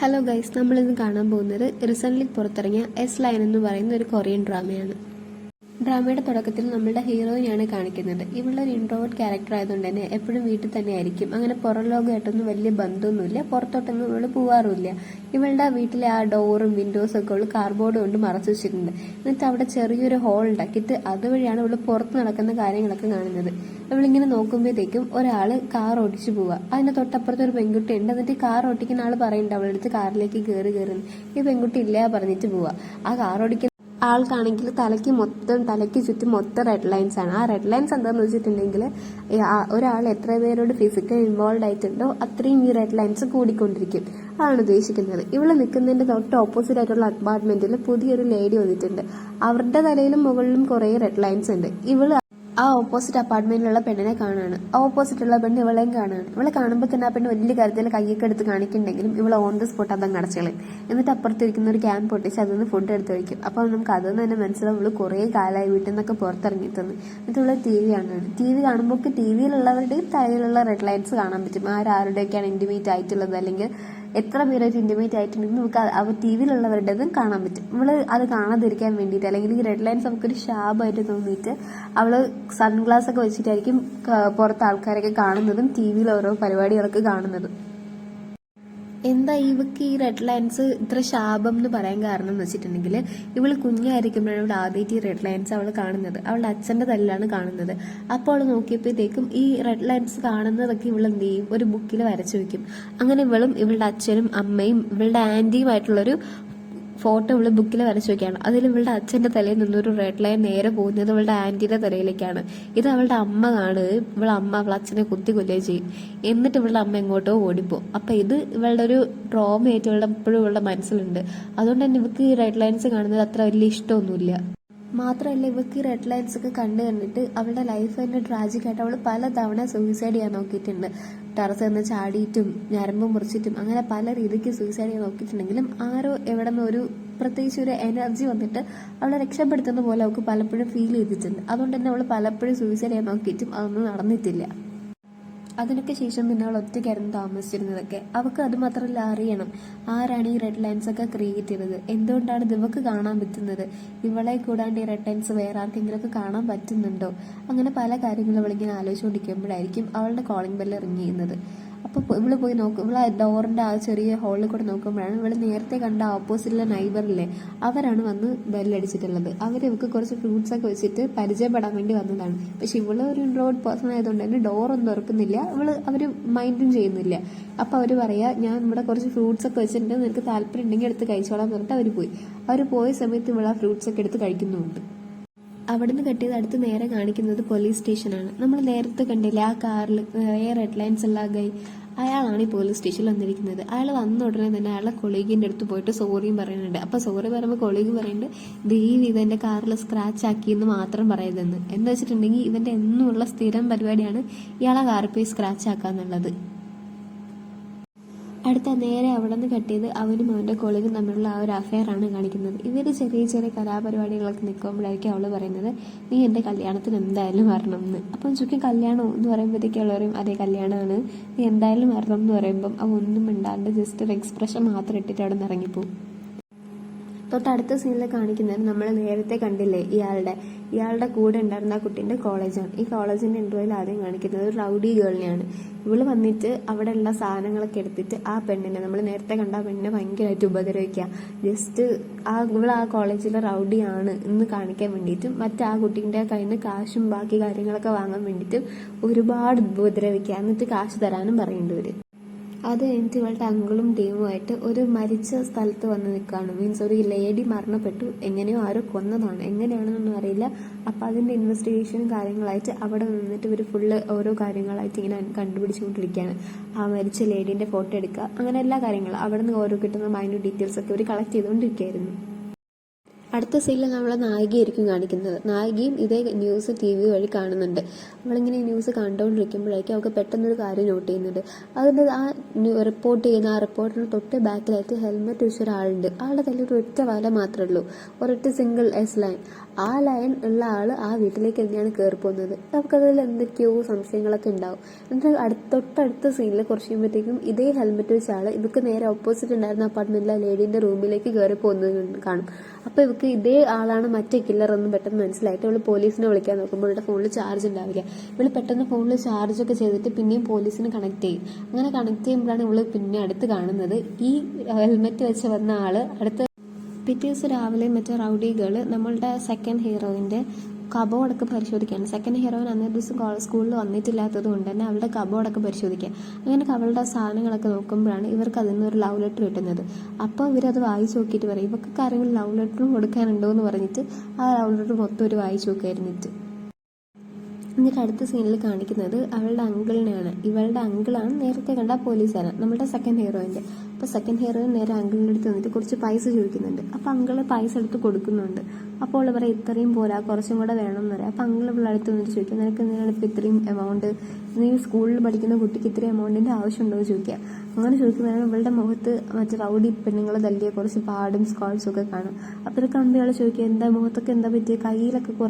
Hello guys, നമ്മളിന്ന് കാണാൻ പോകുന്നത് റീസെൻ്റ്ലി പുറത്തിറങ്ങിയ എസ് ലൈൻ എന്ന് പറയുന്ന ഒരു കൊറിയൻ ഡ്രാമയാണ്. ഡ്രാമയുടെ തുടക്കത്തിൽ നമ്മളുടെ ഹീറോയിനെയാണ് കാണിക്കുന്നത്. ഇവളൊരു ഇൻട്രോവേർട്ട് ക്യാരക്ടർ ആയതുകൊണ്ട് തന്നെ എപ്പോഴും വീട്ടിൽ തന്നെ ആയിരിക്കും. അങ്ങനെ പുറം ലോകമായിട്ടൊന്നും വലിയ ബന്ധമൊന്നുമില്ല, പുറത്തോട്ടൊന്നും ഇവള് പോവാറുമില്ല. ഇവളുടെ വീട്ടിലെ ആ ഡോറും വിൻഡോസും ഒക്കെ ഉള്ള കാർബോർഡ് കൊണ്ട് മറച്ചു വെച്ചിട്ടുണ്ട്. എന്നിട്ട് അവിടെ ചെറിയൊരു ഹോൾ ഉണ്ടാക്കിയിട്ട് അതുവഴിയാണ് ഇവള് പുറത്ത് നടക്കുന്ന കാര്യങ്ങളൊക്കെ കാണുന്നത്. ഇവളിങ്ങനെ നോക്കുമ്പോഴത്തേക്കും ഒരാള് കാർ ഓടിച്ചു പോവുക. അതിന്റെ തൊട്ടപ്പുറത്ത് ഒരു പെൺകുട്ടി ഉണ്ട്. എന്നിട്ട് കാർ ഓടിക്കുന്ന ആള് പറയുന്നുണ്ട് അവളുടെ അടുത്ത് കാറിലേക്ക് കയറുന്നു. ഈ പെൺകുട്ടി ഇല്ല പറഞ്ഞിട്ട് പോവുക. ആ കാർ ഓടിക്കുന്ന ആൾക്കാണെങ്കിൽ തലയ്ക്ക് ചുറ്റും മൊത്തം റെഡ് ലൈൻസ് ആണ്. ആ റെഡ് ലൈൻസ് എന്താണെന്ന് വെച്ചിട്ടുണ്ടെങ്കിൽ ഒരാൾ എത്ര പേരോട് ഫിസിക്കൽ ഇൻവോൾവ് ആയിട്ടുണ്ടോ അത്രയും ഈ റെഡ് ലൈൻസ് കൂടിക്കൊണ്ടിരിക്കും. അതാണ് ഉദ്ദേശിക്കുന്നത്. ഇവള് നിൽക്കുന്നതിന്റെ തൊട്ട് ഓപ്പോസിറ്റ് ആയിട്ടുള്ള അപ്പാർട്ട്മെന്റിൽ പുതിയൊരു ലേഡി വന്നിട്ടുണ്ട്. അവരുടെ തലയിലും മുകളിലും കുറെ റെഡ് ലൈൻസ് ഉണ്ട്. ഇവള് ആ ഓപ്പോസിറ്റ് അപ്പാർട്ട്മെന്റിലുള്ള പെണ്ണിനെ കാണുകയാണ്. ഓപ്പോസിറ്റുള്ള പെണ്ണ് ഇവളെയും കാണുകയാണ്. ഇവളെ കാണുമ്പോൾ തന്നെ ആ പെണ്ണ് വലിയ കാര്യത്തിൽ കൈയൊക്കെ എടുത്ത് കാണിക്കുന്നുണ്ടെങ്കിലും ഇവളെ ഓൺ ദ സ്പോട്ട് അതങ്ങ് അടച്ചുകളയും. എന്നിട്ട് അപ്പുറത്തിരിക്കുന്ന ഒരു ക്യാമ്പ് പൊട്ടിച്ച് അതൊന്ന് ഫുഡ് എടുത്ത് കഴിക്കും. അപ്പോൾ നമുക്ക് അതൊന്നും തന്നെ മനസ്സിലാവും ഇവള് കുറേ കാലമായി വീട്ടിൽ നിന്നൊക്കെ പുറത്തിറങ്ങിയിട്ടെന്ന്. എന്നിട്ട് ഇവള് ടി വി കാണുകയാണ്. ടി വി കാണുമ്പോൾ ടി വിയിലുള്ളവരുടെയും തലയിലുള്ള റെഡ് ലൈൻസ് കാണാൻ പറ്റും. ആരുടെയൊക്കെയാണ് ഇന്റിമേറ്റ് ആയിട്ടുള്ളത്, അല്ലെങ്കിൽ എത്ര പേരായിട്ട് ഇന്റിമേറ്റ് ആയിട്ടുണ്ടെങ്കിൽ നമുക്ക് അവർ ടി വിയിലുള്ളവരുടേതും കാണാൻ പറ്റും. ഇവള് അത് കാണാതിരിക്കാൻ വേണ്ടിയിട്ട്, അല്ലെങ്കിൽ ഈ റെഡ് ലൈൻസ് നമുക്കൊരു ശാപമായിട്ട് തോന്നിയിട്ട് അവള് സൺഗ്ലാസ് ഒക്കെ വെച്ചിട്ടായിരിക്കും പുറത്ത് ആൾക്കാരൊക്കെ കാണുന്നതും ടി വിയിൽ ഓരോ പരിപാടികളൊക്കെ കാണുന്നതും. എന്താ ഇവക്ക് ഈ റെഡ് ലൈൻസ് ഇത്ര ശാപം എന്ന് പറയാൻ കാരണം എന്ന് വെച്ചിട്ടുണ്ടെങ്കിൽ, ഇവള് കുഞ്ഞായിരിക്കുമ്പോഴാണ് ഇവിടെ ആദ്യമായിട്ട് ഈ റെഡ് ലൈൻസ് അവൾ കാണുന്നത്. അവളുടെ അച്ഛന്റെ തല്ലാണ് കാണുന്നത്. അപ്പോൾ അവൾ നോക്കിയപ്പോഴത്തേക്കും ഈ റെഡ് ലൈൻസ് കാണുന്നതൊക്കെ ഇവൾ എന്ത് ചെയ്യും, ഒരു ബുക്കിൽ വരച്ചു വെക്കും. അങ്ങനെ ഇവളും ഇവളുടെ അച്ഛനും അമ്മയും ഇവളുടെ ആന്റിയുമായിട്ടുള്ളൊരു ഫോട്ടോ ഇവള് ബുക്കിൽ വരച്ചു വെക്കുകയാണ്. അതിൽ ഇവളുടെ അച്ഛന്റെ തലയിൽ നിന്നൊരു റെഡ് ലൈൻ നേരെ പോകുന്നത് ഇവളുടെ ആന്റിയുടെ തലയിലേക്കാണ്. ഇത് അവളുടെ അമ്മ കാണുകയും അവളെ അച്ഛനെ കുത്തി കൊല്ലുകയും ചെയ്യും. എന്നിട്ട് ഇവളുടെ അമ്മ എങ്ങോട്ടോ ഓടിപ്പോവും. അപ്പൊ ഇത് ഇവളുടെ ഒരു ട്രോമയായിട്ട് ഇവളുടെ എപ്പോഴും ഇവളുടെ മനസ്സിലുണ്ട്. അതുകൊണ്ട് തന്നെ ഇവക്ക് ഈ റെഡ് ലൈൻസ് കാണുന്നത് അത്ര വലിയ ഇഷ്ടമൊന്നുമില്ല. മാത്രമല്ല ഇവക്ക് ഈ റെഡ് ലൈൻസ് ഒക്കെ കണ്ടിട്ട് അവളുടെ ലൈഫ് തന്നെ ട്രാജിക്കായിട്ട് അവൾ പല തവണ സൂയിസൈഡ് ചെയ്യാൻ നോക്കിയിട്ടുണ്ട്. ടെറസ് നിന്ന് ചാടിയിട്ടും ഞരമ്പ് മുറിച്ചിട്ടും അങ്ങനെ പല രീതിക്ക് സൂയിസൈഡ് ചെയ്യാൻ നോക്കിയിട്ടുണ്ടെങ്കിലും ആരോ എവിടെ നിന്ന് ഒരു പ്രത്യേകിച്ച് ഒരു എനർജി വന്നിട്ട് അവളെ രക്ഷപ്പെടുത്തുന്ന പോലെ അവൾക്ക് പലപ്പോഴും ഫീൽ ചെയ്തിട്ടുണ്ട്. അതുകൊണ്ട് തന്നെ അവൾ പലപ്പോഴും സൂയിസൈഡ് ചെയ്യാൻ നോക്കിയിട്ടും അതൊന്നും നടന്നിട്ടില്ല. അതിനൊക്കെ ശേഷം പിന്നെ അവൾ ഒറ്റയ്ക്കായിരുന്നു താമസിച്ചിരുന്നതൊക്കെ. അവൾക്ക് അത് മാത്രമല്ല അറിയണം ആരാണ് ഈ റെഡ് ലൈൻസ് ഒക്കെ ക്രിയേറ്റ് ചെയ്തത്, എന്തുകൊണ്ടാണ് ഇത് ഇവക്ക് കാണാൻ പറ്റുന്നത്, ഇവളെ കൂടാണ്ട് ഈ റെഡ് ലൈൻസ് വേറെ ആർക്കെങ്കിലുമൊക്കെ കാണാൻ പറ്റുന്നുണ്ടോ. അങ്ങനെ പല കാര്യങ്ങളും അവളിങ്ങനെ ആലോചിച്ചുകൊണ്ടിരിക്കുമ്പോഴായിരിക്കും അവളുടെ കോളിംഗ് ബെല്ല് റിങ് ചെയ്യുന്നത്. അപ്പോൾ ഇവള് പോയി നോക്കും. ഇവള് ഡോറിന്റെ ആ ചെറിയ ഹോളിൽ കൂടെ നോക്കുമ്പോഴാണ് ഇവള് നേരത്തെ കണ്ട ഓപ്പോസിറ്റിലെ നൈബറിലെ അവരാണ് വന്ന് ബെല്ലടിച്ചിട്ടുള്ളത്. അവർ ഇവർക്ക് കുറച്ച് ഫ്രൂട്ട്സ് ഒക്കെ വെച്ചിട്ട് പരിചയപ്പെടാൻ വേണ്ടി വന്നതാണ്. പക്ഷെ ഇവള് ഒരു ഇൻട്രോവേർട്ട് പേഴ്സൺ ആയതുകൊണ്ട് തന്നെ ഡോറൊന്നും തുറക്കുന്നില്ല. അവര് മൈൻഡും ചെയ്യുന്നില്ല. അപ്പൊ അവര് പറയാ, ഞാൻ ഇവിടെ കുറച്ച് ഫ്രൂട്ട്സ് ഒക്കെ വെച്ചിട്ടുണ്ട്, നിനക്ക് താല്പര്യം ഉണ്ടെങ്കിൽ എടുത്ത് കഴിച്ചോളാൻ പറഞ്ഞിട്ട് അവര് പോയ സമയത്ത് ഇവള് ആ ഫ്രൂട്ട്സ് ഒക്കെ എടുത്ത് കഴിക്കുന്നുണ്ട്. അവിടുന്ന് കെട്ടിയത് അടുത്ത് നേരെ കാണിക്കുന്നത് പോലീസ് സ്റ്റേഷനാണ്. നമ്മൾ നേരത്തെ കണ്ടില്ലേ ആ കാറിൽ നിറയെ റെഡ് ലൈൻസ് ഉള്ള ഗൈ, അയാളാണ് ഈ പോലീസ് സ്റ്റേഷനിൽ വന്നിരിക്കുന്നത്. അയാൾ വന്ന ഉടനെ തന്നെ അയാളെ കൊളീഗിന്റെ അടുത്ത് പോയിട്ട് സോറിയും പറയുന്നുണ്ട്. അപ്പൊ സോറി പറയുമ്പോൾ കൊളീഗ് പറയുന്നുണ്ട്, ദൈവം ഇതെന്റെ കാറിൽ സ്ക്രാച്ച് ആക്കി എന്ന് മാത്രം പറയരുതെന്ന്. എന്താ വെച്ചിട്ടുണ്ടെങ്കിൽ ഇവന്റെ എന്നുമുള്ള സ്ഥിരം പരിപാടിയാണ് ഇയാളെ കാറിൽ പോയി സ്ക്രാച്ച് ആക്കാന്നുള്ളത്. അടുത്ത നേരെ അവിടെ നിന്ന് കട്ടിയത് അവനും അവന്റെ കോളേജും തമ്മിലുള്ള ആ ഒരു അഫെയർ ആണ് കാണിക്കുന്നത്. ഇവര് ചെറിയ ചെറിയ കലാപരിപാടികളൊക്കെ നിൽക്കുമ്പോഴായിരിക്കും അവള് പറയുന്നത്, നീ എന്റെ കല്യാണത്തിന് എന്തായാലും വരണം എന്ന്. അപ്പം ചുക്കി കല്യാണോ എന്ന് പറയുമ്പോഴത്തേക്കും അവൾ പറയും, അതേ കല്യാണമാണ്, നീ എന്തായാലും വരണം എന്ന് പറയുമ്പം അവ ഒന്നും മിണ്ടാണ്ട് ജസ്റ്റ് ഒരു എക്സ്പ്രഷൻ മാത്രം ഇട്ടിട്ട് അവിടെ നിന്ന് ഇറങ്ങിപ്പോവും. തൊട്ടടുത്ത സീനിൽ കാണിക്കുന്നത് നമ്മൾ നേരത്തെ കണ്ടില്ലേ ഇയാളുടെ കൂടെ ഉണ്ടായിരുന്ന ആ കുട്ടീന്റെ കോളേജാണ്. ഈ കോളേജിന്റെ ഇന്റർവ്യൂവിൽ ആദ്യം കാണിക്കുന്നത് ഒരു റൗഡി ഗേളിനെയാണ്. ഇവള് വന്നിട്ട് അവിടെ ഉള്ള സാധനങ്ങളൊക്കെ എടുത്തിട്ട് ആ പെണ്ണിനെ, നമ്മൾ നേരത്തെ കണ്ട ആ പെണ്ണിനെ ഭയങ്കരമായിട്ട് ഉപദ്രവിക്കുക. ജസ്റ്റ് ഇവള് ആ കോളേജിലെ റൗഡിയാണ് എന്ന് കാണിക്കാൻ വേണ്ടിയിട്ടും മറ്റേ ആ കുട്ടീന്റെ കയ്യിൽ നിന്ന് കാശും ബാക്കി കാര്യങ്ങളൊക്കെ വാങ്ങാൻ വേണ്ടിയിട്ടും ഒരുപാട് ഉപദ്രവിക്കുക. എന്നിട്ട് കാശ് തരാനും പറയുന്നുണ്ട്. അത് കഴിഞ്ഞിട്ട് ഇവളുടെ അങ്കിളും ടീമുമായിട്ട് ഒരു മരിച്ച സ്ഥലത്ത് വന്ന് നിൽക്കുകയാണ്. മീൻസ് ഒരു ലേഡി മരണപ്പെട്ടു, എങ്ങനെയോ ആരോ കൊന്നതാണ്, എങ്ങനെയാണെന്നൊന്നും അറിയില്ല. അപ്പം അതിന്റെ ഇൻവെസ്റ്റിഗേഷനും കാര്യങ്ങളായിട്ട് അവിടെ നിന്നിട്ട് ഇവർ ഫുള്ള് ഓരോ കാര്യങ്ങളായിട്ട് ഇങ്ങനെ കണ്ടുപിടിച്ചുകൊണ്ടിരിക്കുകയാണ്. ആ മരിച്ച ലേഡീന്റെ ഫോട്ടോ എടുക്കുക, അങ്ങനെ എല്ലാ കാര്യങ്ങളും അവിടെ നിന്ന് ഓരോ കിട്ടുന്ന മൈന്യൂട്ട് ഡീറ്റെയിൽസ് ഒക്കെ ഇവർ കളക്ട് ചെയ്തുകൊണ്ടിരിക്കുകയായിരുന്നു. അടുത്ത സീനിൽ നമ്മളെ നായികയായിരിക്കും കാണിക്കുന്നത്. നായികയും ഇതേ ന്യൂസ് TV വഴി കാണുന്നുണ്ട്. അവളിങ്ങനെ ന്യൂസ് കണ്ടുകൊണ്ടിരിക്കുമ്പോഴേക്കും അവൾക്ക് പെട്ടെന്നൊരു കാര്യം നോട്ട് ചെയ്യുന്നുണ്ട്. അതിൻ്റെ ആ റിപ്പോർട്ട് ചെയ്യുന്ന ആ റിപ്പോർട്ടിന് തൊട്ട് ബാക്കിലായിട്ട് ഹെൽമെറ്റ് വെച്ച ഒരാളുണ്ട്. ആളുടെ കയ്യിൽ ഒരു ഒറ്റ വല മാത്രമേ ഉള്ളൂ, ഒരൊറ്റ സിംഗിൾ ലൈൻ. ആ ലൈൻ ഉള്ള ആൾ ആ വീട്ടിലേക്ക് തന്നെയാണ് കയറി പോകുന്നത്. നമുക്കതിൽ എന്തൊക്കെയോ സംശയങ്ങളൊക്കെ ഉണ്ടാവും. എന്നിട്ട് തൊട്ടടുത്ത സീനിൽ കുറച്ച് കഴിയുമ്പോഴത്തേക്കും ഇതേ ഹെൽമെറ്റ് വെച്ച ആൾ ഇവർക്ക് നേരെ ഓപ്പോസിറ്റ് ഉണ്ടായിരുന്ന അപ്പാർട്ട്മെന്റിലെ ലേഡീൻ്റെ റൂമിലേക്ക് കയറി പോകുന്നത് കാണും. അപ്പോൾ ഇവർക്ക് ഇതേ ആളാണ് മറ്റേ കില്ലർ എന്ന് പെട്ടെന്ന് മനസ്സിലായിട്ട് ഇവള് പോലീസിനെ വിളിക്കാൻ നോക്കുമ്പോൾ ഇവളുടെ ഫോണിൽ ചാർജ് ഉണ്ടാവില്ല. ഇവള് പെട്ടെന്ന് ഫോണിൽ ചാർജൊക്കെ ചെയ്തിട്ട് പിന്നെയും പോലീസിന് കണക്ട് ചെയ്യും. അങ്ങനെ കണക്ട് ചെയ്യുമ്പോഴാണ് ഇവള് പിന്നെ അടുത്ത് കാണുന്നത് ഈ ഹെൽമെറ്റ് വെച്ച് വന്ന ആള് പിറ്റേ ദിവസം രാവിലെ മറ്റേ റൗഡികൾ നമ്മളുടെ സെക്കൻഡ് ഹീറോയിൻ്റെ കബോർഡൊക്കെ പരിശോധിക്കുകയാണ്. സെക്കൻഡ് ഹീറോയിൻ അന്നേ ദിവസം സ്കൂളിൽ വന്നിട്ടില്ലാത്തത് കൊണ്ട് തന്നെ അവളുടെ കബോർഡൊക്കെ പരിശോധിക്കുക. അങ്ങനെ അവളുടെ സാധനങ്ങളൊക്കെ നോക്കുമ്പോഴാണ് ഇവർക്ക് അതിൽ നിന്നൊരു ലവ് ലെറ്റർ കിട്ടുന്നത്. അപ്പോൾ ഇവരത് വായിച്ച് നോക്കിയിട്ട് പറയും ഇവർക്ക് ആരെങ്കിലും ലവ് ലെറ്ററും കൊടുക്കാനുണ്ടോ എന്ന് പറഞ്ഞിട്ട് ആ ലവ് ലെറ്റർ മൊത്തം ഒരു വായിച്ച് നോക്കായിരുന്നിട്ട്. എന്നിട്ട് അടുത്ത സീനിൽ കാണിക്കുന്നത് അവളുടെ അങ്കിളിനെയാണ്. ഇവളുടെ അങ്കിളാണ് നേരത്തെ കണ്ട പോലീസുകാരൻ, നമ്മുടെ സെക്കൻഡ് ഹീറോയിൻ്റെ. അപ്പോൾ സെക്കൻഡ് ഹീറോയിൻ നേരെ അങ്കിളിൻ്റെ അടുത്ത് വന്നിട്ട് കുറച്ച് പൈസ ചോദിക്കുന്നുണ്ട്. അപ്പോൾ അങ്കിള് പൈസ എടുത്ത് കൊടുക്കുന്നുണ്ട്. അപ്പോൾ അവൾ പറയാം ഇത്രയും പോരാ, കുറച്ചും കൂടെ വേണം എന്ന് പറയാം. അപ്പോൾ അങ്കിൾ ഇവിടെ അടുത്ത് വന്നിട്ട് ചോദിക്കുക നിനക്ക് എന്തിനാണ് ഇപ്പോൾ ഇത്രയും എമൗണ്ട്, നീ സ്കൂളിൽ പഠിക്കുന്ന കുട്ടിക്ക് ഇത്രയും എമൗണ്ടിൻ്റെ ആവശ്യമുണ്ടോ എന്ന് ചോദിക്കുക. അങ്ങനെ ചോദിക്കുമ്പോഴാണ് ഇവളുടെ മുഖത്ത് മറ്റേ റൗഡി പെണ്ണുങ്ങൾ തല്ലിയ കുറച്ച് പാടും സ്കോൾസും ഒക്കെ കാണും. അപ്പോൾ ഇത് കണ്ട് ഇയാൾ ചോദിക്കുക എന്താ മുഖത്തൊക്കെ എന്താ പറ്റിയ, കയ്യിലൊക്കെ